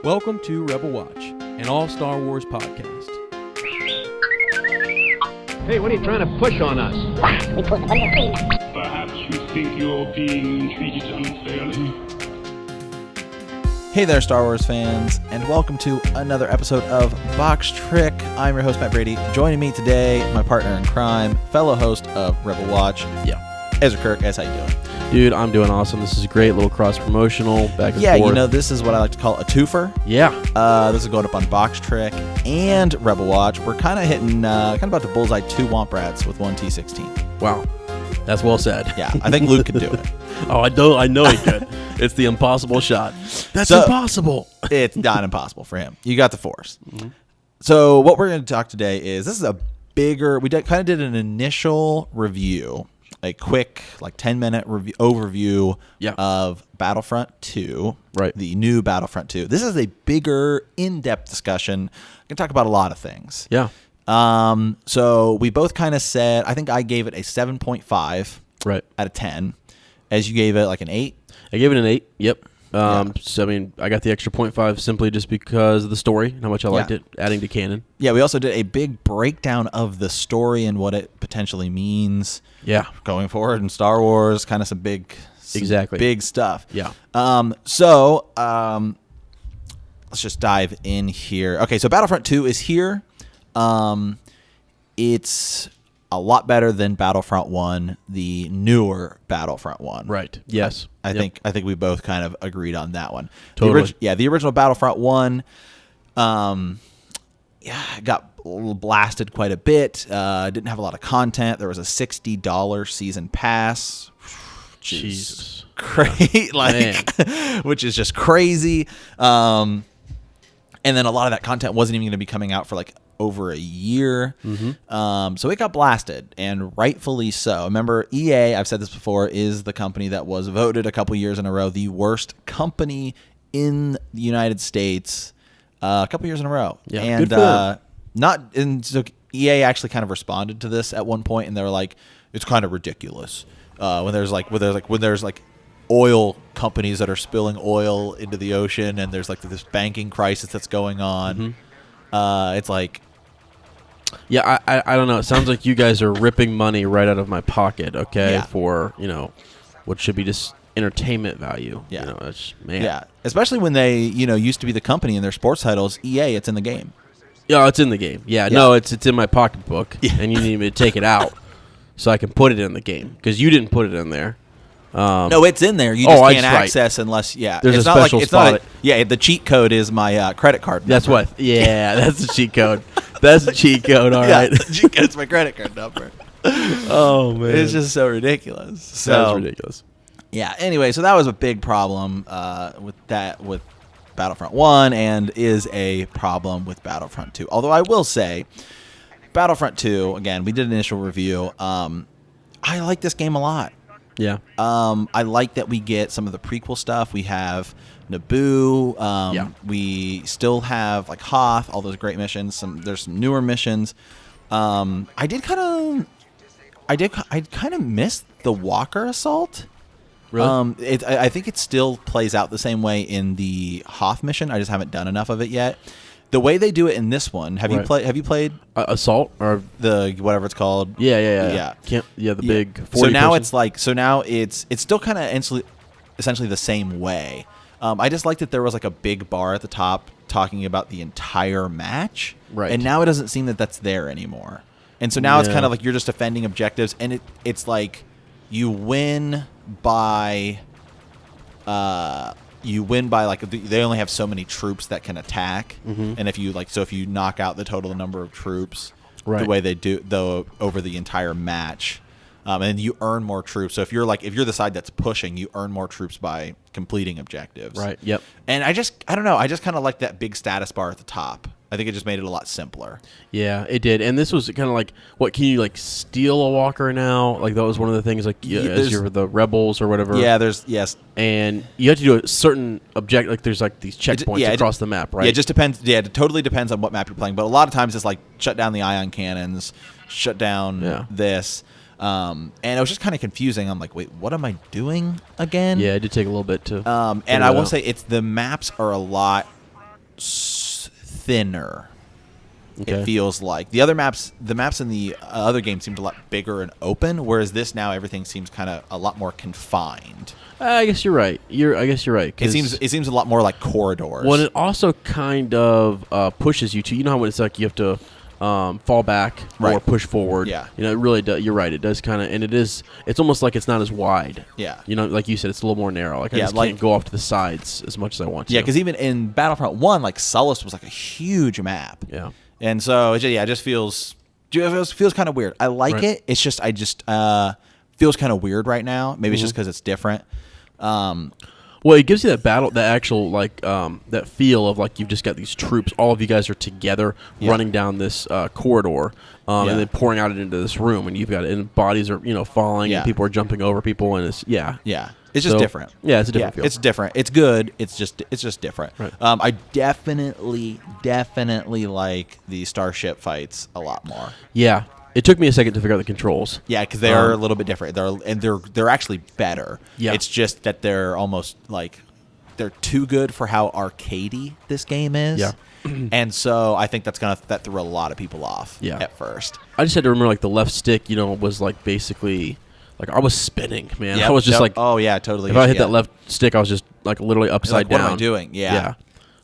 Welcome to Rebel Watch, an all Star Wars podcast. Hey, what are you trying to push on us? Perhaps you think you're being treated unfairly. Hey there, Star Wars fans, and welcome to another episode of Box Trick. I'm your host, Matt Brady. Joining me today, my partner in crime, fellow host of Rebel Watch, Ezra Kirk. Ez, how you doing? Dude, I'm doing awesome. This is a great little cross-promotional back and forth. Yeah, you know, this is what I like to call a twofer. Yeah. This is going up on Box Trick and Rebel Watch. We're kind of hitting, about to bullseye 2 Womp Rats with 1 T16. Wow. That's well said. Yeah, I think Luke could do it. I know he could. It's the impossible shot. That's impossible. It's not impossible for him. You got the Force. Mm-hmm. So what we're going to talk today is, this is a bigger, we kind of did an initial review, a quick 10-minute overview of Battlefront 2, right? The new Battlefront 2. This is a bigger, in-depth discussion. We can talk about a lot of things. Yeah. So we both kind of said, I think I gave it a 7.5 out of 10, as you gave it like an 8. I gave it an 8. Yep. So I mean, I got the extra 0.5 simply just because of the story and how much I liked it, adding to canon. Yeah, we also did a big breakdown of the story and what it potentially means. Yeah, going forward in Star Wars, kind of some big stuff. Yeah. So let's just dive in here. Okay, so Battlefront 2 is here. It's a lot better than Battlefront 1, the newer Battlefront 1. Right. Yes. I think we both kind of agreed on that one. Totally. The original Battlefront 1 got blasted quite a bit. Didn't have a lot of content. There was a $60 season pass. Jesus. Great, which is just crazy. And then a lot of that content wasn't even going to be coming out for over a year. Mm-hmm. So it got blasted, and rightfully so. Remember, EA, I've said this before, is the company that was voted a couple years in a row the worst company in the United States a couple years in a row. Yeah, and good for them. So EA actually kind of responded to this at one point, and they were like, it's kind of ridiculous when there's oil companies that are spilling oil into the ocean, and there's this banking crisis that's going on. Mm-hmm. It's like, yeah, I don't know. It sounds like you guys are ripping money right out of my pocket, okay, for, what should be just entertainment value. Yeah. Man. Yeah, especially when they, used to be the company in their sports titles. EA, it's in the game. Yeah, it's in the game. Yeah. No, it's in my pocketbook, and you need me to take it out so I can put it in the game, because you didn't put it in there. No, it's in there. You just can't access unless There's it's a not special spot. The cheat code is my credit card number. That's what. Yeah, that's the cheat code. That's the cheat code. All right. The cheat code's my credit card number. Oh man, it's just so ridiculous. That's ridiculous. Yeah. Anyway, so that was a big problem with Battlefront 1, and is a problem with Battlefront 2. Although I will say, Battlefront 2, again, we did an initial review. I like this game a lot. Yeah. I like that we get some of the prequel stuff. We have Naboo. We still have Hoth, all those great missions. There's some newer missions. I kind of miss the Walker assault. Really? I think it still plays out the same way in the Hoth mission. I just haven't done enough of it yet. The way they do it in this one, have you played Assault or the whatever it's called? Yeah. The big 40 So now person. it's still kind of essentially the same way. I just like that there was a big bar at the top talking about the entire match, right? And now it doesn't seem that that's there anymore. And so now it's kind of you're just defending objectives, and it's you win by they only have so many troops that can attack, and if you knock out the total number of troops, the way they do over the entire match, and you earn more troops. So if you're the side that's pushing, you earn more troops by completing objectives. Right. Yep. And I don't know. I just kind of like that big status bar at the top. I think it just made it a lot simpler. Yeah, it did. And this was kind of what can you steal a walker now? That was one of the things as you're the rebels or whatever. Yeah, yes. And you have to do a certain object. There's these checkpoints across the map, right? Yeah, it just depends. Yeah, it totally depends on what map you're playing. But a lot of times it's shut down the ion cannons, shut down this. And it was just kind of confusing. I'm like, wait, what am I doing again? Yeah, it did take a little bit to. And I will say the maps are a lot thinner. Okay. It feels like the maps in the other game seemed a lot bigger and open, whereas this now everything seems kind of a lot more confined. I guess you're right. I guess you're right. It seems a lot more like corridors. Well, it also kind of pushes you to. You know how it's like you have to fall back or push forward. Yeah. You know, it really does. You're right. It does kind of, and it's almost like it's not as wide. Yeah. You know, like you said, it's a little more narrow. Like I just can't go off to the sides as much as I want to. Yeah, because even in Battlefront 1, like Sullust was like a huge map. Yeah. And so, it just feels kind of weird. I like it. It's just, feels kind of weird right now. Maybe it's just because it's different. Well, it gives you that actual like that feel of like you've just got these troops. All of you guys are together running down this corridor, and then pouring out into this room, and you've got and bodies are falling, and people are jumping over people, and it's It's just different. Yeah, it's a different feel. It's different. It's good. It's just different. Right. I definitely like the starship fights a lot more. Yeah. It took me a second to figure out the controls. Yeah, because they are a little bit different. They're actually better. Yeah. It's just that they're almost like they're too good for how arcadey this game is. Yeah. And so I think that threw a lot of people off at first. I just had to remember like the left stick, was like basically like I was spinning, man. Yep, I was just like, oh yeah, totally. If I hit that left stick, I was just like literally upside down. What am I doing? Yeah.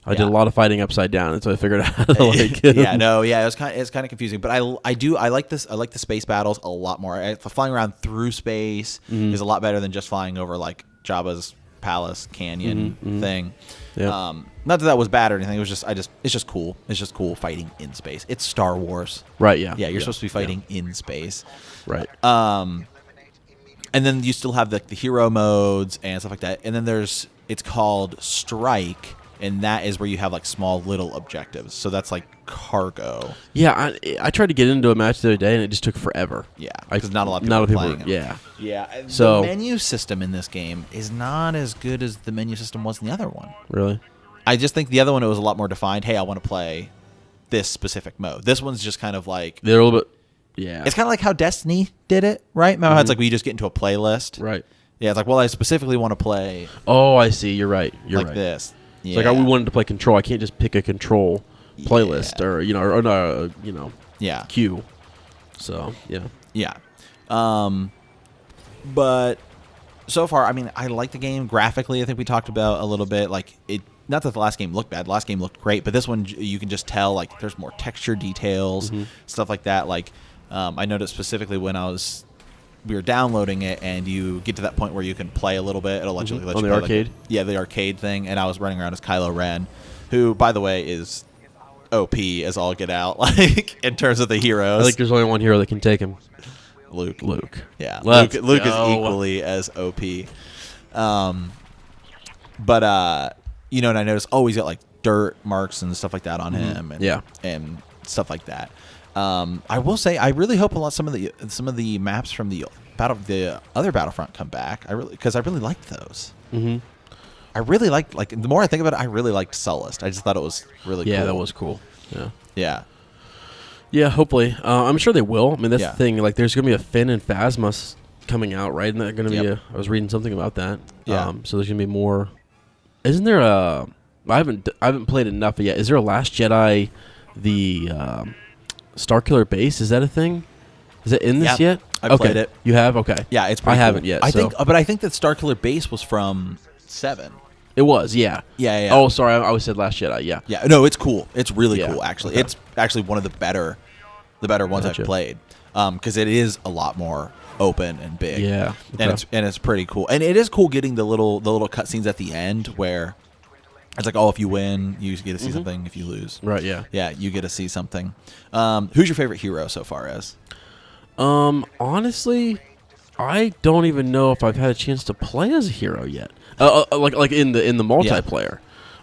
I did a lot of fighting upside down, and so I figured out how to it's kind of confusing, but I like this. I like the space battles a lot more. Flying around through space is a lot better than just flying over like Jabba's palace canyon thing. Yeah. Not that was bad or anything. It was just it's just cool. It's just cool fighting in space. It's Star Wars, right? Yeah, yeah. You're supposed to be fighting in space, right? And then you still have the hero modes and stuff like that. And then it's called Strike. And that is where you have like small little objectives. So that's like cargo. Yeah, I tried to get into a match the other day, and it just took forever. Yeah, because not a lot of people are playing it. Yeah. Yeah. So the menu system in this game is not as good as the menu system was in the other one. Really? I just think the other one, it was a lot more defined. Hey, I want to play this specific mode. This one's just kind of like... They're a little bit... Yeah. It's kind of like how Destiny did it, right? Remember how it's like we just get into a playlist? Right. Yeah, it's like, well, I specifically want to play... Oh, I see. You're right. You're like right. this. It's like we wanted to play Control. I can't just pick a Control playlist or queue. So yeah. But so far, I mean, I like the game graphically. I think we talked about a little bit. Like it, not that the last game looked bad. The last game looked great, but this one you can just tell like there's more texture details, stuff like that. Like I noticed specifically when we were downloading it, and you get to that point where you can play a little bit. It'll let you on play the arcade. The arcade thing. And I was running around as Kylo Ren, who, by the way, is OP as all get out. Like in terms of the heroes, I think there's only one hero that can take him. Luke. Yeah, Luke is equally as OP. But and I noticed he's got like dirt marks and stuff like that on him, and stuff like that. I will say I really hope some of the maps from the other Battlefront come back. Because I really liked those. Mm-hmm. I really liked the more I think about it, I really liked Sullust. I just thought it was really cool. Yeah, that was cool. Yeah, hopefully. I'm sure they will. I mean, that's the thing. Like, there's gonna be a Finn and Phasma coming out, right? And they're gonna be. I was reading something about that. Yeah. So there's gonna be more. Isn't there a? I haven't played enough yet. Is there a Last Jedi? The Starkiller Base, is that a thing? Is it in this yet? I played it. You have? Okay. Yeah, it's pretty I cool. haven't yet. I think that Starkiller Base was from 7. It was, yeah. Yeah. Oh, sorry, I always said Last Jedi. Yeah. Yeah. No, it's cool. It's really cool. Actually, okay. It's actually one of the better ones I've played. Because it is a lot more open and big. Yeah. Okay. And it's pretty cool. And it is cool getting the little cutscenes at the end where. It's like, if you win, you get to see something. If you lose, right? Yeah, yeah, you get to see something. Who's your favorite hero so far as? Honestly, I don't even know if I've had a chance to play as a hero yet. Like in the multiplayer.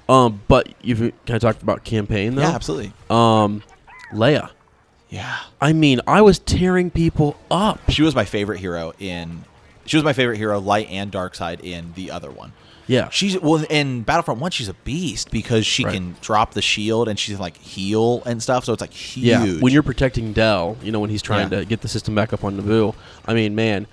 But you've kind of talked about campaign though. Yeah, absolutely. Leia. Yeah. I mean, I was tearing people up. She was my favorite hero light and dark side in the other one. Yeah. In Battlefront 1, she's a beast because she can drop the shield and she's like heal and stuff, so it's like huge. Yeah, when you're protecting Del, when he's trying to get the system back up on Naboo, I mean, man,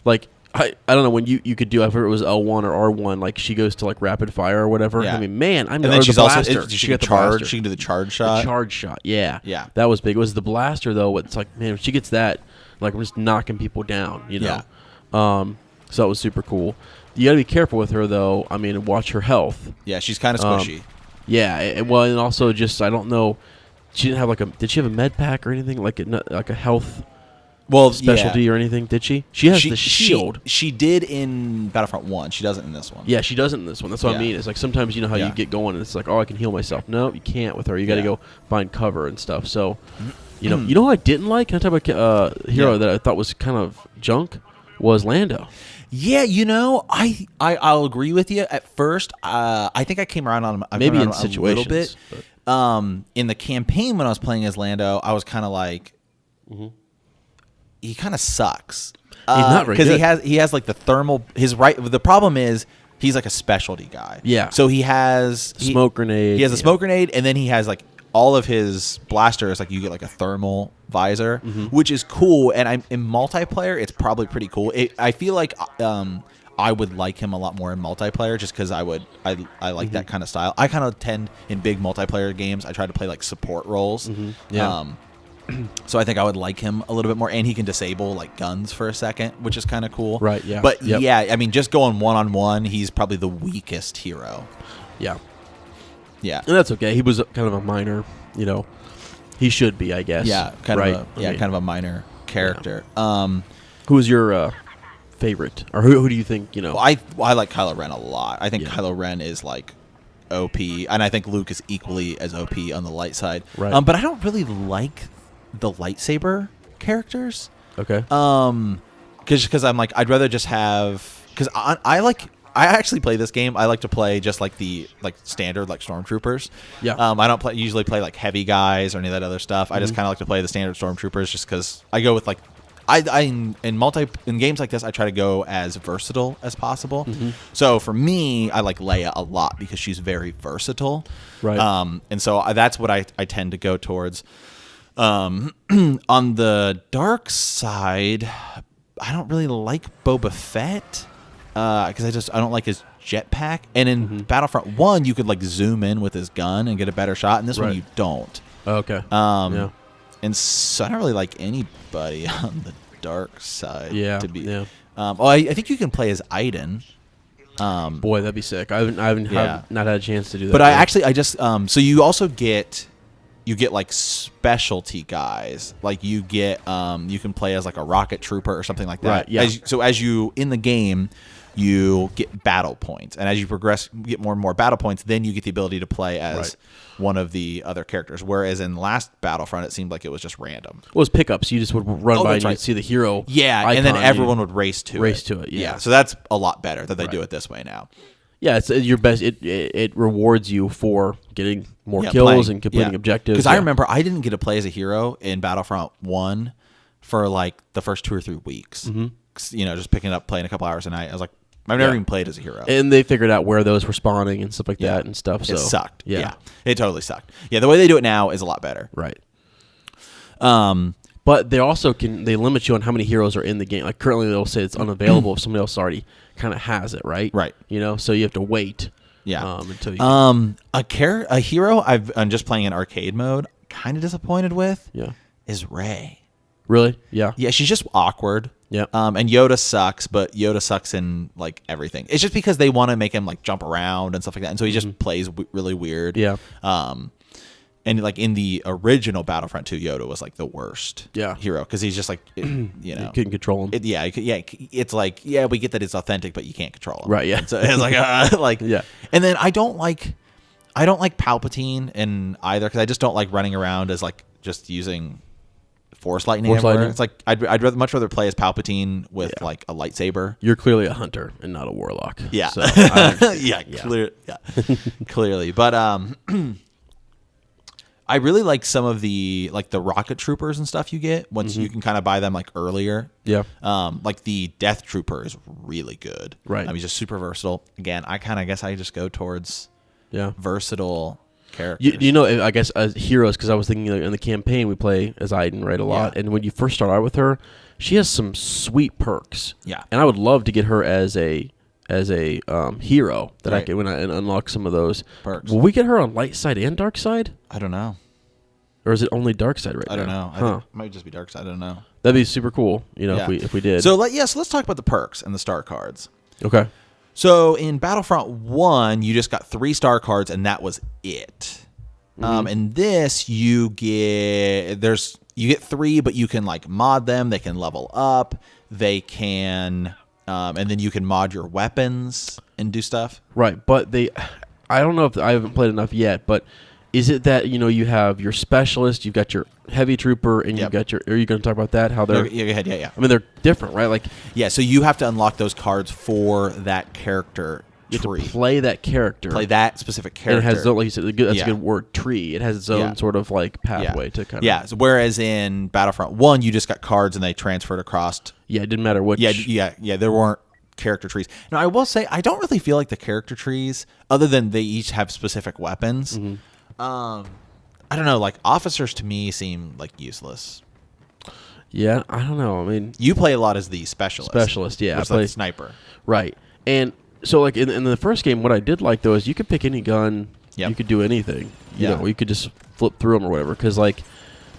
like I don't know when you could do. I forget it was L1 or R1. Like she goes to like rapid fire or whatever. Yeah. I mean, man, and then she's the also blaster. she got can the charge. blaster. She can do the charge shot. The charge shot. Yeah. Yeah. That was big. It was the blaster though. It's like, man, when she gets that, like we're just knocking people down. You know. Yeah. So it was super cool. You got to be careful with her though. I mean, watch her health. Yeah, she's kind of squishy. Yeah. Well, and also just I don't know. She didn't have like a. Did she have a med pack or anything like a health? Specialty or anything? Did she? She has the shield. She did in Battlefront 1. She doesn't in this one. Yeah, she doesn't in this one. That's what I mean. It's like sometimes you know how you get going and it's like, oh, I can heal myself. No, you can't with her. You got to go find cover and stuff. So, you know who I didn't like? Kind of type of hero that I thought was kind of junk was Lando. Yeah, I'll agree with you. At first, I think I came around on him maybe in situations a little bit. In the campaign when I was playing as Lando, I was kind of like. He kind of sucks. He's not very good. Because he has like the thermal. The problem is he's like a specialty guy. Yeah. So he has smoke grenade. He has a smoke grenade, and then he has like all of his blasters. Like you get like a thermal visor, which is cool. And in multiplayer, it's probably pretty cool. I feel like I would like him a lot more in multiplayer, just because I like that kind of style. I kind of tend in big multiplayer games. I try to play like support roles. Yeah. So I think I would like him a little bit more, and he can disable like guns for a second, which is kind of cool. Right, yeah. But yeah, I mean, just going one-on-one, he's probably the weakest hero. Yeah. Yeah. And that's okay. He was kind of a minor, he should be, I guess. Yeah, kind of a minor character. Yeah. Who was your favorite, or who do you think? Well, I like Kylo Ren a lot. I think Kylo Ren is like OP, and I think Luke is equally as OP on the light side. Right. But I don't really like the lightsaber characters. Okay. Because I'm like, I'd rather just have, because I actually play this game. I like to play just like the standard like stormtroopers. Yeah. I don't usually play like heavy guys or any of that other stuff. I just kind of like to play the standard stormtroopers, just because I go with like in games like this, I try to go as versatile as possible. So for me, I like Leia a lot because she's very versatile. Right. And so that's what I tend to go towards. On the dark side, I don't really like Boba Fett because I don't like his jetpack. And in Battlefront 1, you could like zoom in with his gun and get a better shot. In this one, you don't. Okay. Yeah. And so I don't really like anybody on the dark side. Yeah. I think you can play as Iden. Boy, that'd be sick. I haven't not had a chance to do that. But I just so you also get like specialty guys. Like you get you can play as like a rocket trooper or something like that. Right. Yeah. As you in the game, you get battle points, and as you progress, you get more and more battle points. Then you get the ability to play as one of the other characters. Whereas in last Battlefront, it seemed like it was just random. Well, it was pickups. You just would run by and you'd see the hero. Yeah, icon, and then everyone would race to it. Yeah. So that's a lot better that they do it this way now. Yeah, it's your best. It rewards you for getting more kills and completing objectives. Because I remember I didn't get to play as a hero in Battlefront 1 for like the first 2 or 3 weeks. Just picking it up, playing a couple hours a night. I was like, I've never even played as a hero. And they figured out where those were spawning and stuff like that and stuff. So it sucked. Yeah. It totally sucked. Yeah, the way they do it now is a lot better. Right. But they also they limit you on how many heroes are in the game. Like currently, they'll say it's unavailable if somebody else already kind of has it, right? Right. So you have to wait. Yeah. Until you. A hero I'm just playing in arcade mode. Kind of disappointed with. Yeah. Is Rey. Really? Yeah. Yeah, she's just awkward. Yeah. And Yoda sucks, but Yoda sucks in like everything. It's just because they want to make him like jump around and stuff like that, and so he just plays really weird. Yeah. And like in the original Battlefront 2, Yoda was like the worst hero because he's just like you couldn't control him. It's like we get that it's authentic, but you can't control him. Right. Yeah. And so it's like yeah. And then I don't like Palpatine in either because I just don't like running around as like just using Force lightning. It's like I'd much rather play as Palpatine with like a lightsaber. You're clearly a hunter and not a warlock. Yeah. So clearly. But I really like some of the like the rocket troopers and stuff you get once you can kind of buy them like earlier. Yeah. Like the Death Trooper is really good. Right. He's just super versatile. Again, I kind of guess I just go towards versatile characters. You know, I guess as heroes, because I was thinking in the campaign we play as Aiden, right, a lot. And when you first start out with her, she has some sweet perks. Yeah. And I would love to get her as a hero that I can when I unlock some of those perks. Will we get her on light side and dark side? I don't know. Or is it only dark side right now? I don't know. I think it might just be dark side. I don't know. That'd be super cool, if we did. So let's talk about the perks and the star cards. Okay. So in Battlefront 1, you just got 3 star cards, and that was it. And this, you get 3, but you can like mod them. They can level up. They can, and then you can mod your weapons and do stuff. Right, but I don't know if I haven't played enough yet, but is it that you have your specialist, you've got your heavy trooper, and you've got your? Are you going to talk about that? How they're? Yeah, go ahead. Yeah. I mean, they're different, right? Like, yeah. So you have to unlock those cards for that character you tree. have to play that character. Play that specific character. And it has, like you said, that's a good word. Tree. It has its own sort of like pathway to kind of. Yeah. So whereas in Battlefront 1, you just got cards and they transferred across. Yeah, it didn't matter which. Yeah. There weren't character trees. Now I will say I don't really feel like the character trees, other than they each have specific weapons. I don't know, like officers to me seem like useless. Yeah, I don't know. I mean, you play a lot as the specialist. Yeah, I play sniper. Right, and so like in the first game, what I did like though is you could pick any gun. Yep. You could do anything. You know, you could just flip through them or whatever. Because like,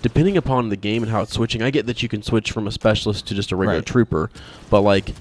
depending upon the game and how it's switching, I get that you can switch from a specialist to just a regular trooper, but like.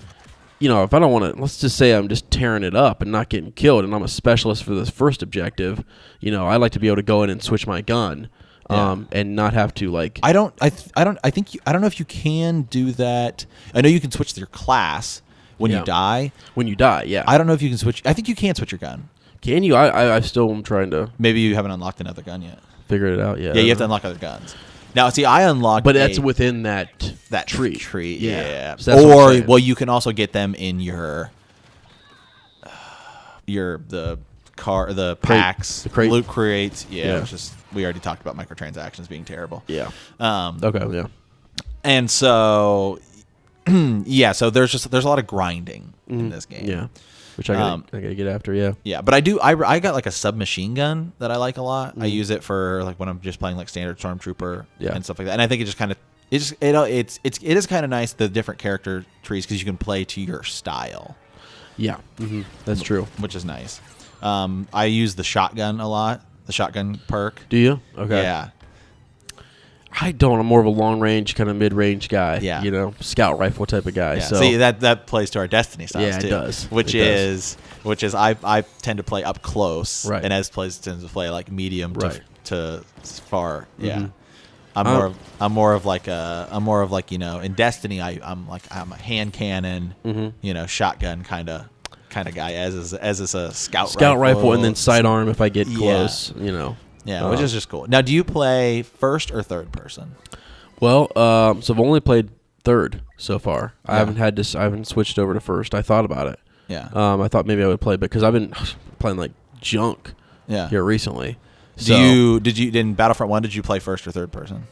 If I don't want to, let's just say I'm just tearing it up and not getting killed, and I'm a specialist for this first objective. I like to be able to go in and switch my gun, and not have to like. I don't know if you can do that. I know you can switch your class when you die. When you die, yeah. I don't know if you can switch. I think you can switch your gun. Can you? I still am trying to. Maybe you haven't unlocked another gun yet. Figure it out. Yeah. Yeah, you have to unlock other guns. Now, see, I unlocked, but that's within that tree. Yeah. So or you can also get them in the packs, the crate. loot crates. Yeah. Which is we already talked about microtransactions being terrible. Yeah. Okay. Yeah. And so, so there's a lot of grinding in this game. Yeah. Which I gotta get after, yeah. Yeah, but I got like a submachine gun that I like a lot. I use it for like when I'm just playing like standard stormtrooper and stuff like that. And I think it just kind of it is kind of nice, the different character trees, because you can play to your style. Yeah, that's true. Which is nice. I use the shotgun a lot, the shotgun perk. Do you? Okay. Yeah. I don't. I'm more of a long range, kind of mid range guy. Yeah. Scout rifle type of guy. Yeah. So see, that plays to our Destiny styles too. Yeah, it does. Which is I tend to play up close, right. and as plays tends to play like medium to far. Yeah. Mm-hmm. I'm more of like in Destiny I'm a hand cannon, shotgun kind of guy, as is a scout rifle and then sidearm if I get close. Yeah, which is just cool. Now, do you play first or third person? Well, so I've only played third so far. I haven't switched over to first. I thought about it. Yeah. I thought maybe I would play, because I've been playing like junk. Here recently. So, did you in Battlefront 1? Did you play first or third person?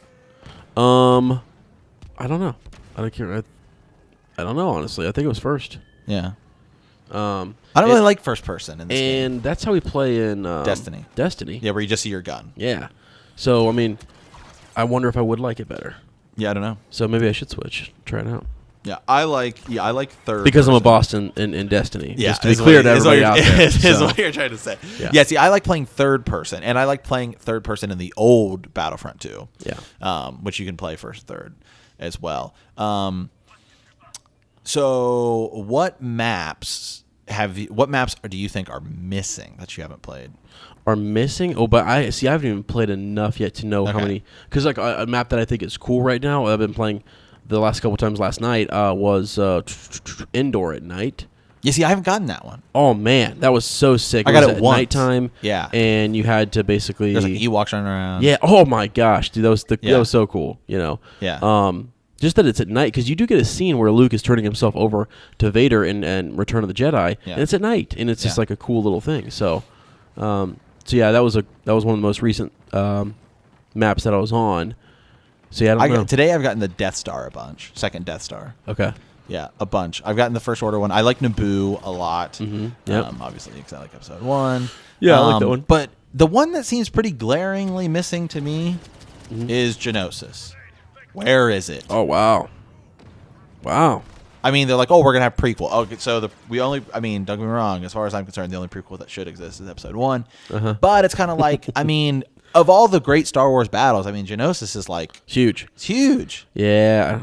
I don't know. I don't know, honestly. I think it was first. Yeah. I don't really like first person in this game. And that's how we play in Destiny. Yeah, where you just see your gun. Yeah. So, I mean, I wonder if I would like it better. Yeah, I don't know. So maybe I should switch. Try it out. Yeah, I like third because person. I'm a boss in Destiny. Yeah, just to be clear to everybody out there. Is what you're trying to say. Yeah, see, I like playing third person, and I like playing third person in the old Battlefront 2. Yeah. Which you can play first, third as well. So what maps do you think are missing that you haven't played? Are missing? Oh, but I haven't even played enough yet to know how many. Because like a map that I think is cool right now, I've been playing the last couple times last night, was Indoor at Night. Yeah, see, I haven't gotten that one. Oh man, that was so sick. I got it at once. Nighttime. Yeah, and you had to basically there's like Ewoks running around. Yeah. Oh my gosh, dude, that was so cool. Yeah. Just that it's at night, because you do get a scene where Luke is turning himself over to Vader in Return of the Jedi, and it's at night, and it's just like a cool little thing. So, yeah, that was one of the most recent maps that I was on. So yeah, I don't know. Today I've gotten the Death Star a bunch, second Death Star. Okay. Yeah, a bunch. I've gotten the First Order one. I like Naboo a lot. Mm-hmm. Yep. Obviously, because I like Episode 1. Yeah, I like that one. But The one that seems pretty glaringly missing to me is Geonosis. Where is it? Oh, wow. Wow. I mean, they're like, oh, we're going to have prequel. Okay, so don't get me wrong, as far as I'm concerned, the only prequel that should exist is Episode 1. But it's kind of like, I mean, of all the great Star Wars battles, I mean, Geonosis is like... Huge. It's huge. Yeah.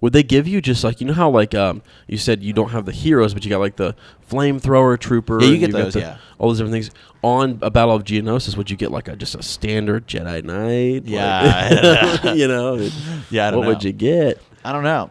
Would they give you just like, you know how like you said you don't have the heroes, but you got like the flamethrower trooper. Yeah, you get those, all those different things. On a Battle of Geonosis, would you get like just a standard Jedi Knight? Yeah. Like, you know? Yeah, I don't know. What would you get? I don't know.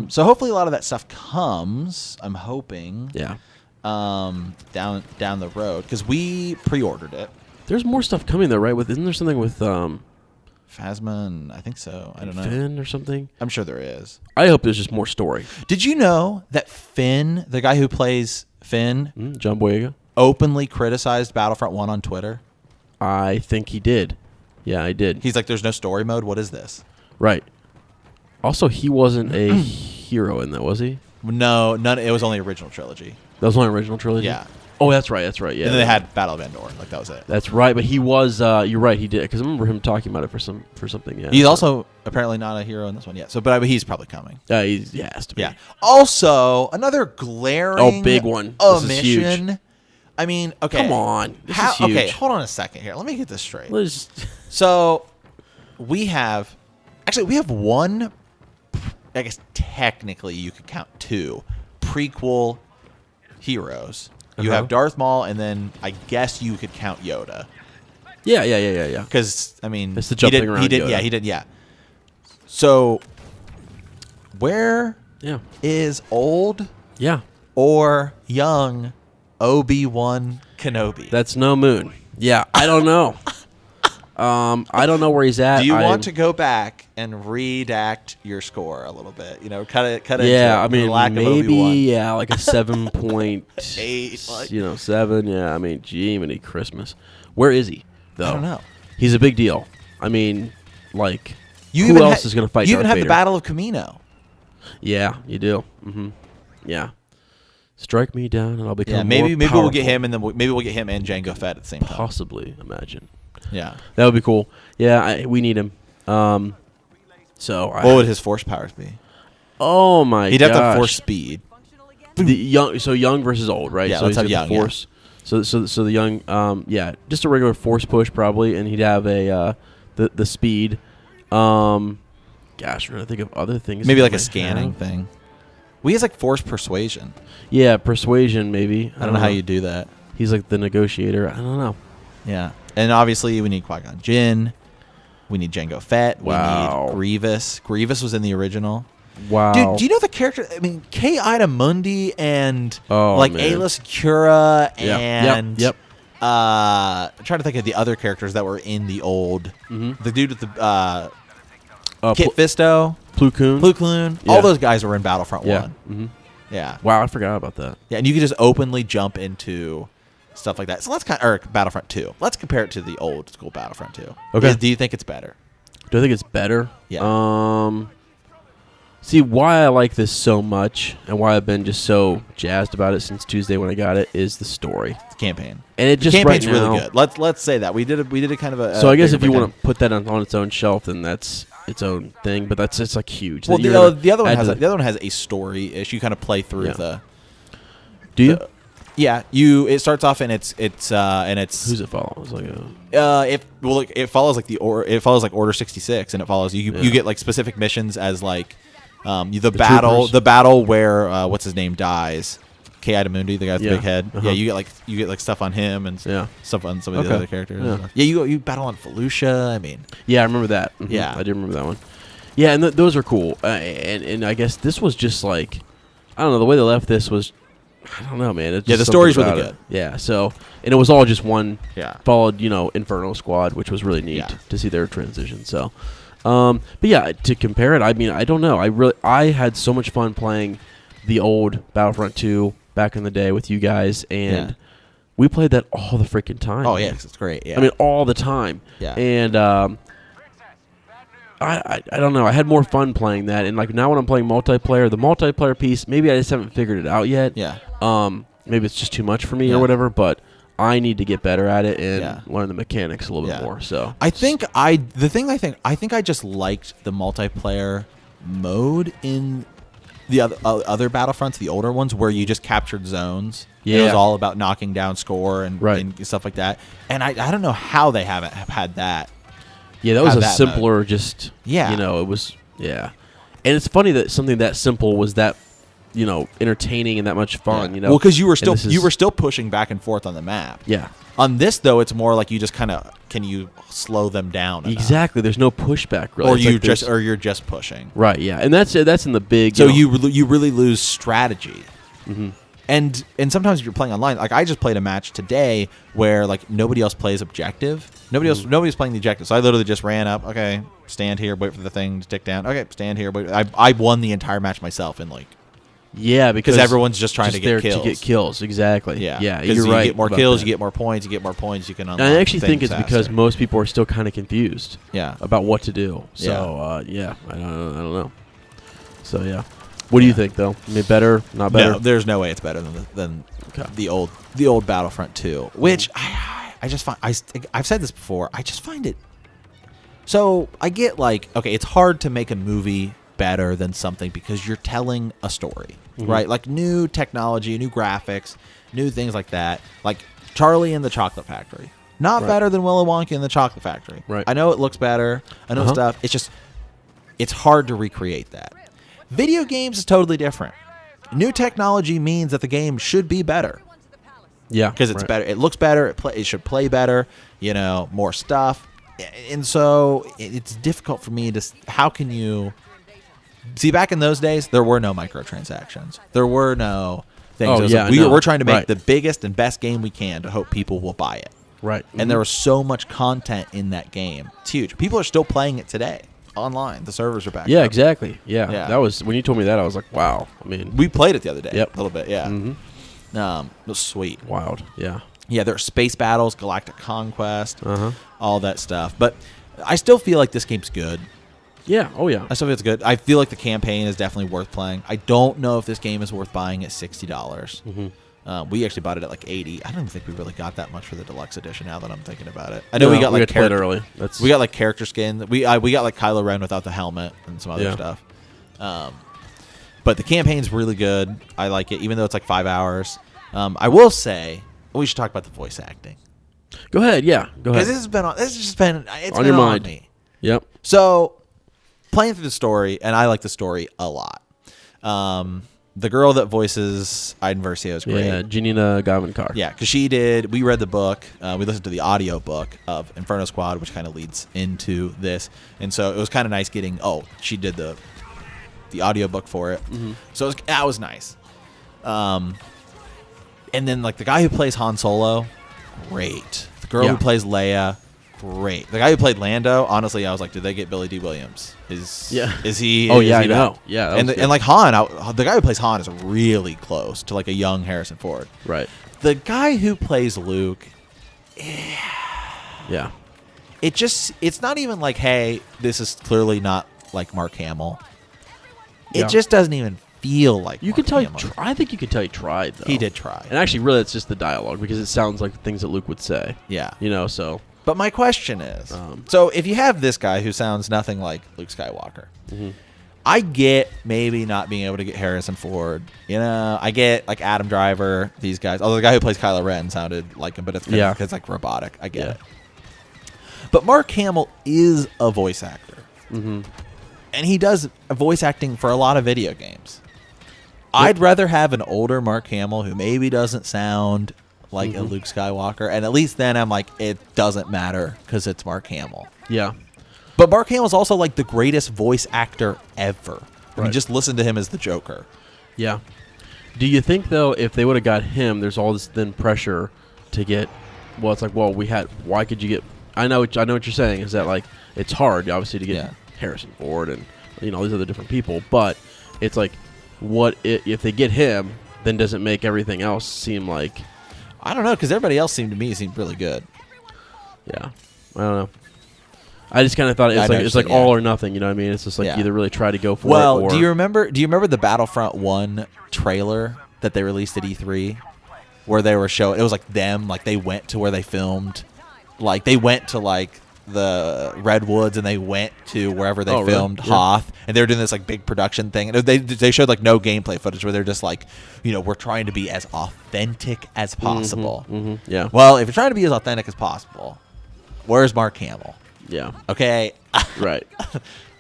So hopefully a lot of that stuff comes, I'm hoping. Yeah. Down the road. Because we pre-ordered it. There's more stuff coming though, right? Isn't there something with Phasma, and I think so. I don't know. Finn or something? I'm sure there is. I hope there's just more story. Did you know that Finn, the guy who plays Finn, John Boyega, openly criticized Battlefront 1 on Twitter? I think he did. Yeah, I did. He's like, there's no story mode. What is this? Right. Also, he wasn't a hero in that, was he? No, none. It was only original trilogy. That was only original trilogy? Yeah. Oh, that's right. Yeah. And then they had Battle of Endor. Like, that was it. That's right. But he was. You're right. He did, because I remember him talking about it for something. Yeah. He's also apparently not a hero in this one yet. So, but he's probably coming. He has to be. Yeah. Also, another glaring big one. omission. This is huge. I mean, okay. Come on. This is huge. Okay, hold on a second here. Let me get this straight. Let's So, we have one. I guess technically you could count two prequel heroes. You have Darth Maul, and then I guess you could count Yoda. Yeah. Because I mean, it's the jumping around. He did. Yoda. Yeah, he did. Yeah. So, where is old or young Obi-Wan Kenobi? That's no moon. Yeah, I don't know. I don't know where he's at. Do you want to go back and redact your score a little bit? You know, cut it. Yeah, into I mean, lack maybe like a 7.8. 8. 7. Yeah, I mean, gee, many Christmas. Where is he though? I don't know. He's a big deal. I mean, like, who else is going to fight? You even Darth have Vader? the Battle of Camino. Yeah, you do. Yeah. Strike me down, and I'll become. Yeah, maybe more we'll get powerful. him, and then maybe we'll get him and Jango Fett at the same time. Possibly, imagine. Yeah, that would be cool. Yeah, we need him. What would his force powers be? Oh my! He'd have to have force speed. The young versus old, right? Yeah, so let's he's have got young. the force. Yeah. So the young, just a regular force push probably, and he'd have a the speed. Gosh, I'm trying to think of other things. Maybe like a scanning thing. He has like force persuasion. Yeah, persuasion maybe. I don't know how you do that. He's like the negotiator. I don't know. Yeah. And obviously we need Qui-Gon Jinn. We need Jango Fett. Wow. We need Grievous. Grievous was in the original. Wow. Dude, do you know the character? I mean, K. Ida Mundi and Ayla Secura and Yep. I'm trying to think of the other characters that were in the old. The dude with the Kit Fisto. Plo Koon. Yeah. All those guys were in Battlefront 1. Yeah. Wow, I forgot about that. Yeah, and you could just openly jump into stuff like that. So let's Battlefront 2. Let's compare it to the old school Battlefront 2. Okay. Do you think it's better? Do I think it's better? Yeah. See, why I like this so much and why I've been just so jazzed about it since Tuesday when I got it is the story. The campaign. And it just the campaign's right now, really good. Let's say that. We did a kind of a so I guess if you want to put that on its own shelf, then that's its own thing, but it's like huge. Well, the other one has a story-ish. You kind of play through the. Do you? Yeah, it starts off and it's who's it follows like it follows like it follows like Order 66, and it follows you get like specific missions as like the battle where what's his name dies. K. Ida Mundi, the guy with the big head. Yeah, you get like stuff on him and stuff on some of the other characters. Yeah, you battle on Felucia. I mean, yeah, I remember that. Yeah, I do remember that one. Yeah, and those are cool. And I guess this was just like, I don't know, the way they left this was, I don't know, man. It's just the story's really it. good. Yeah, so, and it was all just one. Yeah, followed Inferno Squad, which was really neat to see their transition. So, but yeah, to compare it, I mean, I don't know. I had so much fun playing the old Battlefront 2 back in the day with you guys, and we played that all the freaking time. Oh, yeah, it's great. Yeah. I mean, all the time. Yeah. And I don't know. I had more fun playing that, and like now when I'm playing multiplayer, the multiplayer pice, maybe I just haven't figured it out yet. Yeah. Maybe it's just too much for me or whatever, but I need to get better at it and Yeah. learn the mechanics a little bit more. So I think I just liked the multiplayer mode in the other Battlefronts, the older ones, where you just captured zones. Yeah. It was all about knocking down score and Right. stuff like that. And I don't know how they haven't had that. yeah, that was have a that simpler, just Yeah. you know, it was And it's funny that something that simple was that entertaining and that much fun. Yeah. You know, Well, because you were And still pushing back and forth on the map. yeah. On this though, it's more like you just kind of can you slow them down enough? Exactly. There's no pushback, really. Or It's like you're just pushing. right. Yeah, and that's in the big. So you you really lose strategy. Mhm. And sometimes if you're playing online, like I just played a match today where like nobody else plays objective. Nobody's playing the objective. So I literally just ran up. Okay, stand here, wait for the thing to tick down. Okay, stand here. Wait. I won the entire match myself in like. Yeah, because everyone's just trying to get there kills. to get kills, exactly. Yeah, Yeah, 'Cause you're you right. get more about kills, that. you get more points, you get more points. You can unlock. And I actually think things it's because faster. most people are still kind of confused. Yeah. About what to do. So I don't know. So yeah, what do you think though? I mean, better, not better? No, there's no way it's better than Okay. the old Battlefront 2, which I just find I've said this before. I just find it. So I get like, okay, it's hard to make a movie better than something because you're telling a story, right? Like new technology, new graphics, new things like that. Like Charlie and the Chocolate Factory. Not Right. better than Willy Wonka and the Chocolate Factory. Right. I know it looks better. I know stuff. It's just, it's hard to recreate that. Video games is totally different. New technology means that the game should be better Yeah, because it's right. better. It looks better. It should play better. More stuff. And so it's difficult for me to. How can you see? Back in those days, there were no microtransactions. There were no things. Oh, It was yeah, like, I know. we're trying to make Right. the biggest and best game we can to hope people will buy it. Right. And there was so much content in that game. It's huge. People are still playing it today online. The servers are back. Yeah, up. exactly. Yeah. Yeah. That was when you told me that I was like, wow. I mean, We played it the other day. Yep. A little bit. Yeah. Mhm. It was sweet. wild. Yeah. Yeah, there are space battles, galactic conquest, Uh-huh. all that stuff. But I still feel like this game's good. Yeah. Oh yeah. I still feel it's good. I feel like the campaign is definitely worth playing. I don't know if this game is worth buying at $60. We actually bought it at like $80. I don't even think we really got that much for the deluxe edition. Now that I'm thinking about it, I know we got like to play it early. That's we got like character skins. We got like Kylo Ren without the helmet and some other Yeah. stuff. But the campaign's really good. I like it, even though it's like 5 hours. I will say we should talk about the voice acting. Go ahead. Yeah. Go ahead. Because it's been On your mind. me. Yep. So playing through the story, and I like the story a lot. The girl that voices Iden Versio is great. Yeah. Janina Gavankar. Yeah, because we read the book, we listened to the audio book of Inferno Squad, which kind of leads into this. And so it was kind of nice getting, she did the audio book for it. So that was nice. And then like the guy who plays Han Solo, great. The girl who plays Leia, great. The guy who played Lando, honestly, I was like, did they get Billy D. Williams? Is he? Oh, is yeah, he I back? know. Yeah, that was good. and like Han, the guy who plays Han is really close to like a young Harrison Ford. Right. The guy who plays Luke, Yeah. it's not even like, hey, this is clearly not like Mark Hamill. Yeah. It just doesn't even feel like You Mark can tell. Hamill. I think you can tell he tried though. He did try. And actually, really, it's just the dialogue because it sounds like things that Luke would say. Yeah. So But my question is, so if you have this guy who sounds nothing like Luke Skywalker, I get maybe not being able to get Harrison Ford. I get like Adam Driver, these guys. Although the guy who plays Kylo Ren sounded like him, but it's because it's like robotic. I get it. But Mark Hamill is a voice actor. And he does voice acting for a lot of video games. I'd rather have an older Mark Hamill who maybe doesn't sound like a Luke Skywalker. And at least then I'm like, it doesn't matter because it's Mark Hamill. yeah. But Mark Hamill's also like the greatest voice actor ever. I mean, Right. just listen to him as the Joker. Yeah. Do you think though, if they would have got him, there's all this then pressure to get? Well, it's like, why could you get? I know what you're saying is that like it's hard, obviously, to get Harrison Ford and these other different people, but it's like, if they get him, then does it make everything else seem like? I don't know, because everybody else seemed really good. Yeah, I don't know. I just kind of thought it's like all or nothing. You know what I mean? It's just like you either really try to go for it. Well, or... do you remember the Battlefront 1 trailer that they released at E3? where they were showing. It was like them, like they went to where they filmed, like they went to like the Redwoods and they went to wherever they filmed Hoth, and they were doing this like big production thing. And they showed like no gameplay footage where they're just like, we're trying to be as authentic as possible. Yeah. Well, if you're trying to be as authentic as possible, where's Mark Hamill? Yeah. Okay. Right.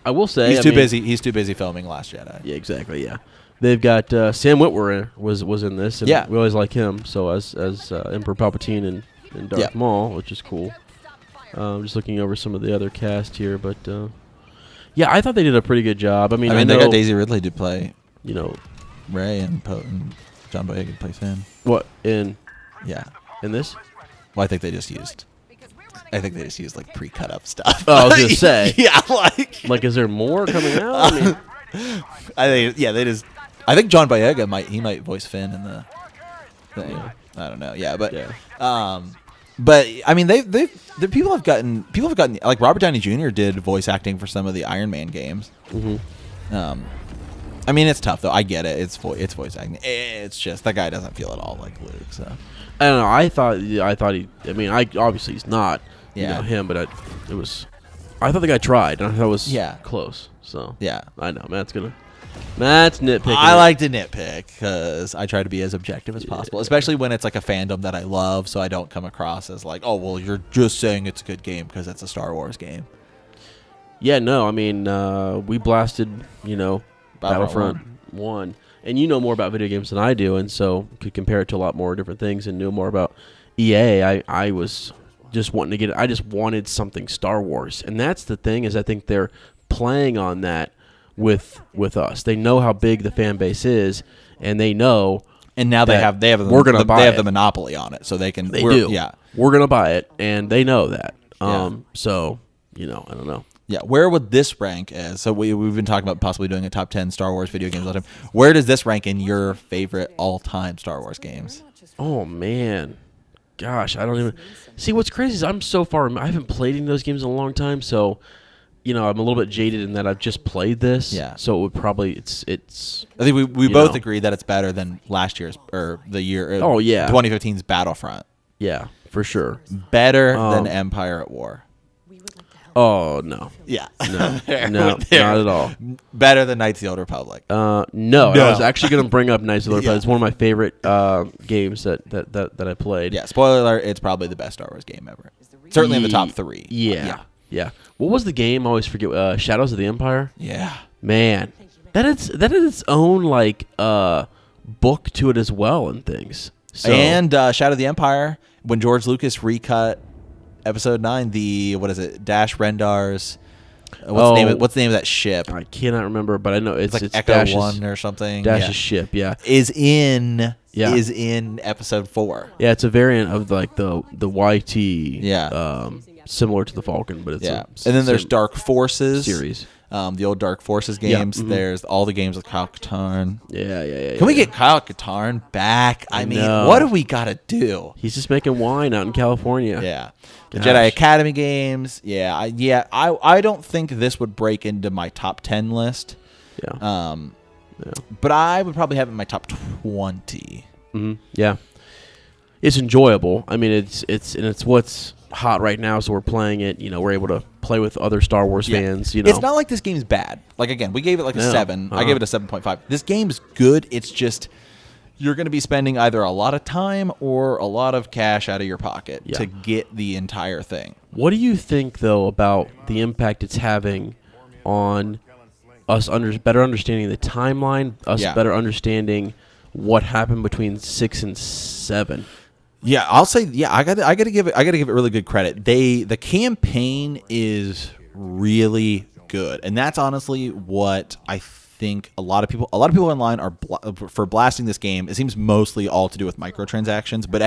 I will say he's too busy. He's too busy filming Last Jedi. Yeah, exactly. Yeah. They've got Sam Witwer was in this, and we always like him. So as Emperor Palpatine and Darth Maul, which is cool. Just looking over some of the other cast here, but I thought they did a pretty good job. I mean, they got Daisy Ridley to play, Rey and John Boyega to play Finn. What in this? Well, I think they just used like pre-cut up stuff. Oh, I was gonna say, like is there more coming out? I mean, I think John Boyega might voice Finn in the thing. Yeah. I don't know. Yeah, but but I mean, the people have gotten like Robert Downey Jr. did voice acting for some of the Iron Man games. I mean, it's tough though. I get it. It's voice acting. It's just that guy doesn't feel at all like Luke. So I don't know. I thought he. I mean, obviously he's not. Him, but I thought the guy tried, and I thought it was close. So I know Matt's nitpicking. I like to nitpick because I try to be as objective as possible, especially when it's like a fandom that I love, so I don't come across as like, oh, well, you're just saying it's a good game because it's a Star Wars game. Yeah, no, I mean, we blasted, Battlefront 1. And you know more about video games than I do, and so could compare it to a lot more different things and knew more about EA. I was just wanting to I just wanted something Star Wars. And that's the thing, is I think they're playing on that with us. They know how big the fan base is, and they know. And now they have the monopoly on it, so they can. We're gonna buy it, and they know that. So I don't know. Yeah, where would this rank as? So we've been talking about possibly doing a top 10 Star Wars video games all the time. Where does this rank in your favorite all-time Star Wars games? Oh man, gosh, I don't even see. What's crazy is I'm so far. I haven't played any of those games in a long time, so. I'm a little bit jaded in that I've just played this. Yeah. So it would probably it's. I think we both agree that it's better than last year's or the year. 2015's Battlefront. Yeah, for sure. Better than Empire at War. Oh no. Yeah. No, not at all. Better than Knights of the Old Republic. No. I was actually going to bring up Knights of the Old Republic. It's one of my favorite games that I played. Yeah. Spoiler alert: it's probably the best Star Wars game ever. Certainly in the top 3. Yeah. What was the game? I always forget. Shadows of the Empire? Yeah. Man. That is its own book to it as well and things. So. And Shadow of the Empire, when George Lucas recut Episode 9, Dash Rendar's what's the name of that ship? I cannot remember, but I know it's like Echo Dash's, 1 or something. Dash's ship, is in Episode 4. Yeah, it's a variant of like the YT similar to the Falcon, but it's and then there's Dark Forces series. The old Dark Forces games. There's all the games with Kyle Katarn. Yeah. Can we get Kyle Katarn back? I mean, what do we got to do? He's just making wine out in California. Yeah. The Jedi Academy games. I don't think this would break into my top 10 list. Yeah. But I would probably have it in my top 20. Mm-hmm. Yeah. It's enjoyable. I mean, it's what's hot right now, so we're playing it. We're able to play with other Star Wars fans. It's not like this game's bad. Like, again, we gave it a 7. I gave it a 7.5. This game's good. It's just you're going to be spending either a lot of time or a lot of cash out of your pocket to get the entire thing. What do you think, though, about the impact it's having on us better understanding the timeline, better understanding what happened between 6 and 7? Yeah, I'll say I got to give it really good credit. The campaign is really good, and that's honestly what I think a lot of people online are for blasting this game. It seems mostly all to do with microtransactions, but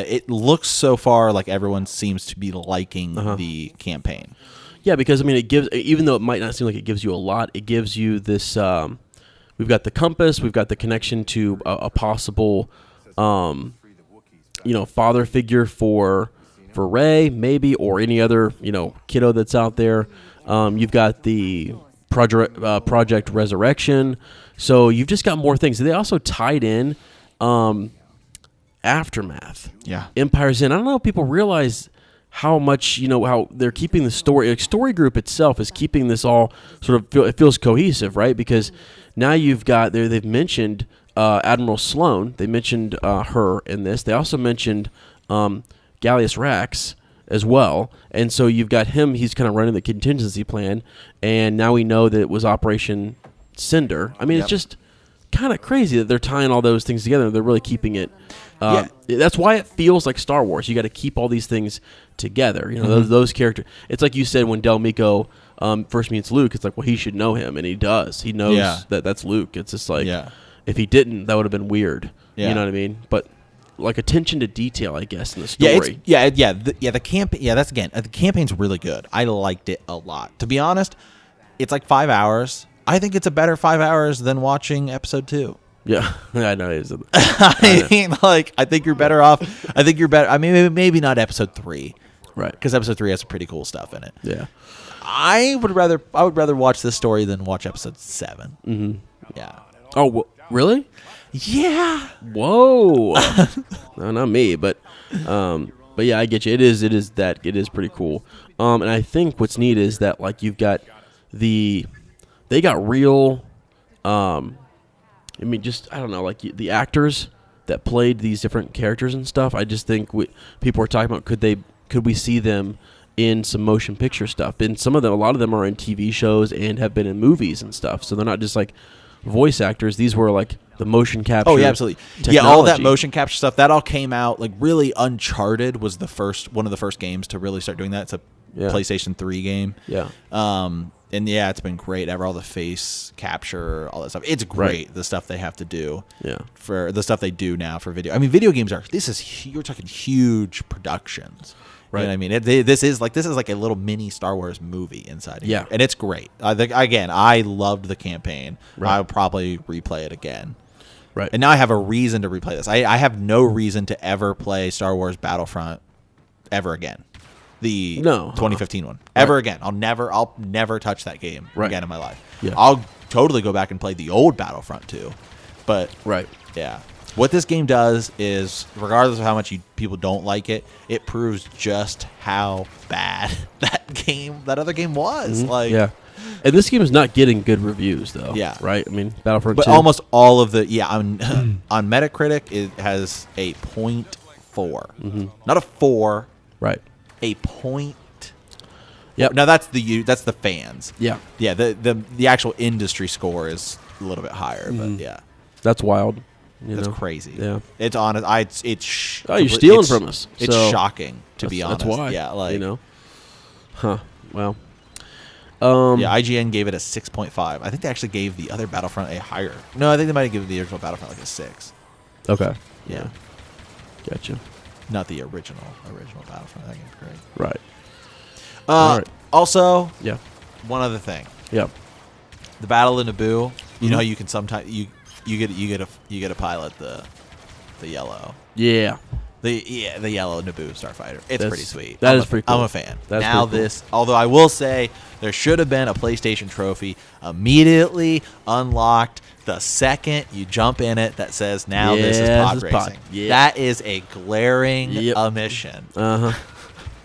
it looks so far like everyone seems to be liking the campaign. Yeah, because I mean, it gives, even though it might not seem like it gives you a lot, it gives you this. We've got the compass, we've got the connection to a possible. Father figure for Rey, maybe, or any other, kiddo that's out there. You've got the Project Resurrection. So you've just got more things. They also tied in Aftermath. Yeah. Empire's End. I don't know if people realize how much, how they're keeping the story. Like, Story Group itself is keeping this all sort of, it feels cohesive, right? Because now you've got, they've mentioned Admiral Sloan. They mentioned her in this. They also mentioned Gallius Rax as well. And so you've got him, he's kind of running the contingency plan. And now we know that it was Operation Cinder. I mean, It's just kind of crazy that they're tying all those things together. They're really keeping it. That's why it feels like Star Wars. You got to keep all these things together. Those characters. It's like you said when Del Meeko first meets Luke. It's like, well, he should know him, and he does. He knows that that's Luke. It's just like, if he didn't, that would have been weird. Yeah. You know what I mean? But like attention to detail, I guess, in the story. The campaign. Yeah, that's the campaign's really good. I liked it a lot. To be honest, it's like 5 hours. I think it's a better 5 hours than watching episode 2. Yeah, I know. I mean, like, I think you're better off. I think you're better. I mean, maybe not episode 3, right? Because episode 3 has some pretty cool stuff in it. Yeah, I would rather watch this story than watch episode 7. Mm-hmm. Yeah. Oh, really? Yeah. Whoa. No, not me, but yeah, I get you. It is pretty cool. And I think what's neat is that like you've got they got real. I mean, just, I don't know, like the actors that played these different characters and stuff. I just think people are talking about could we see them in some motion picture stuff? And a lot of them are in TV shows and have been in movies and stuff. So they're not just like voice actors. These were like the motion capture. Oh yeah, absolutely. Technology. Yeah, all that motion capture stuff that all came out like really. Uncharted was one of the first games to really start doing that. It's a PlayStation 3 game. Yeah. And yeah, it's been great. All the face capture, all that stuff. It's great. Right. The stuff they have to do. Yeah. For the stuff they do now for video. I mean, video games you're talking huge productions. Right. You know what I mean? This is like a little mini Star Wars movie inside. Yeah. And it's great. I think I loved the campaign. Right. I'll probably replay it again. Right. And now I have a reason to replay this. I have no reason to ever play Star Wars Battlefront ever again. The 2015 one ever again. I'll never touch that game again in my life. Yeah. I'll totally go back and play the old Battlefront 2. But yeah, what this game does is, regardless of how much people don't like it, it proves just how bad that other game was. Mm-hmm. Like, yeah. And this game is not getting good reviews though. Yeah. Right. I mean, Battlefront. But 2. almost all of the on Metacritic it has a 0.4, not a 4. Right. A point. Yep. Now that's the fans. Yeah. Yeah. The actual industry score is a little bit higher, but yeah, that's wild. That's crazy. Yeah. It's honest. You're stealing from us. It's shocking to be honest. That's why. Yeah. Like Huh. Well. Yeah. IGN gave it a 6.5. I think they actually gave the other Battlefront a higher. No, I think they might have given the original Battlefront like a 6. Okay. Yeah. Gotcha. Not the original Battlefront. That game's great. Right. All right. Also, yeah. One other thing. Yeah. The Battle of Naboo. You know how you can sometimes you get a pilot the yellow. Yeah. The yellow Naboo starfighter. It's pretty sweet. That is pretty cool. I'm a fan. That's now cool. Although I will say there should have been a PlayStation trophy immediately unlocked the second you jump in it that says now this is pod racing. Yeah. That is a glaring omission.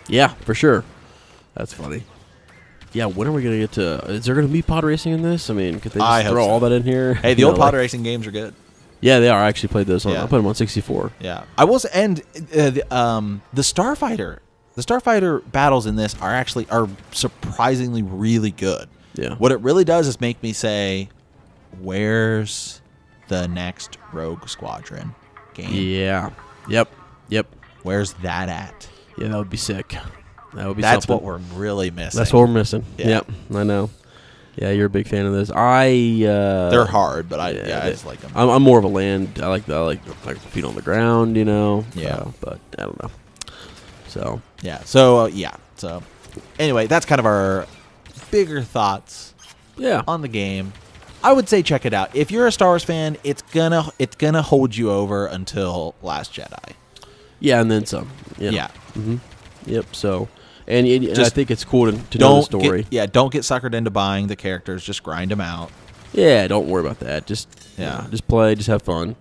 Yeah, for sure. That's funny. Yeah, when are we going to get to... Is there going to be pod racing in this? I mean, could they just throw all that in here? Hey, the old pod racing games are good. Yeah, they are. I actually played those. I played them on 64. Yeah. I will say, and the Starfighter battles in this are surprisingly really good. Yeah. What it really does is make me say, where's the next Rogue Squadron game? Yeah. Yep. Where's that at? Yeah, that would be sick. That would be That's something. what we're really missing. That's what we're missing. Yeah. Yep, I know. Yeah, you're a big fan of this. They're hard, but I just like them. I'm more of a land. I like feet on the ground, you know. Yeah. But I don't know. So yeah. So anyway, that's kind of our bigger thoughts. Yeah. On the game. I would say check it out. If you're a Star Wars fan, it's gonna hold you over until Last Jedi. Yeah, and then some. You know. Yeah. Mm-hmm. Yep. So, and I think it's cool to know the story. Don't get suckered into buying the characters. Just grind them out. Yeah, don't worry about that. Just play. Just have fun.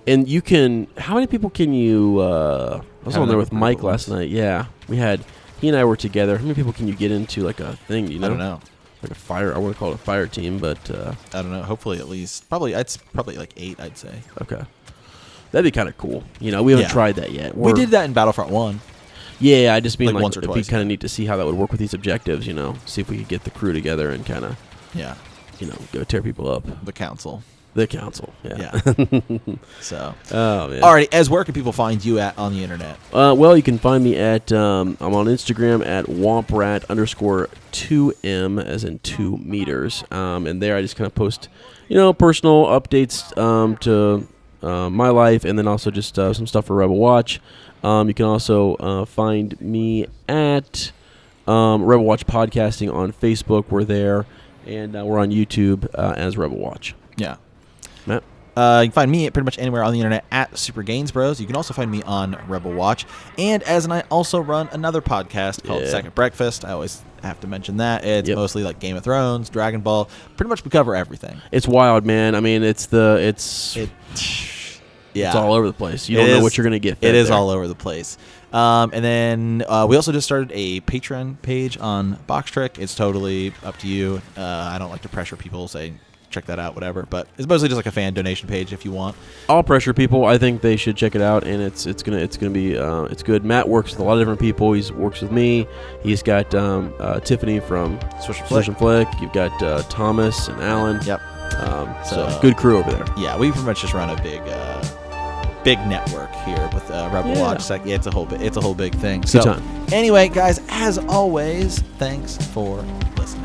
And you can. How many people can you? I was on there with Mike last night. Yeah, he and I were together. How many people can you get into like a thing? You know? I don't know. Like a fire. I want to call it a fire team, but I don't know. Hopefully, at least probably like 8. I'd say. Okay, that'd be kind of cool. You know, we haven't tried that yet. We did that in Battlefront 1. Yeah, I just mean like once or it'd twice. be kind of neat to see how that would work with these objectives. You know, see if we could get the crew together and kind of go tear people up. The council. The council, yeah. So, oh man. Alrighty, as where can people find you at on the internet? Well, you can find me at I'm on Instagram at womprat_2m as in 2 meters, and there I just kind of post, personal updates to my life, and then also just some stuff for Rebel Watch. You can also find me at Rebel Watch Podcasting on Facebook. We're there, and we're on YouTube as Rebel Watch. Yeah. Matt? You can find me pretty much anywhere on the internet at Super Gains Bros. You can also find me on Rebel Watch. And I also run another podcast called Second Breakfast. I always have to mention that. It's mostly like Game of Thrones, Dragon Ball. Pretty much we cover everything. It's wild, man. I mean, it's all over the place. You don't know what you're going to get. It is all over the place. And then we also just started a Patreon page on Box Trick. It's totally up to you. I don't like to pressure people, say check that out, whatever. But it's mostly just like a fan donation page if you want. I'll pressure people. I think they should check it out, and it's gonna be it's good. Matt works with a lot of different people. He works with me. He's got Tiffany from Swish and Flick. You've got Thomas and Alan. Yep. So good crew over there. Yeah, we pretty much just run a big network here with Rebel Watch. It's a whole big thing. So Good time. Anyway, guys, as always, thanks for listening.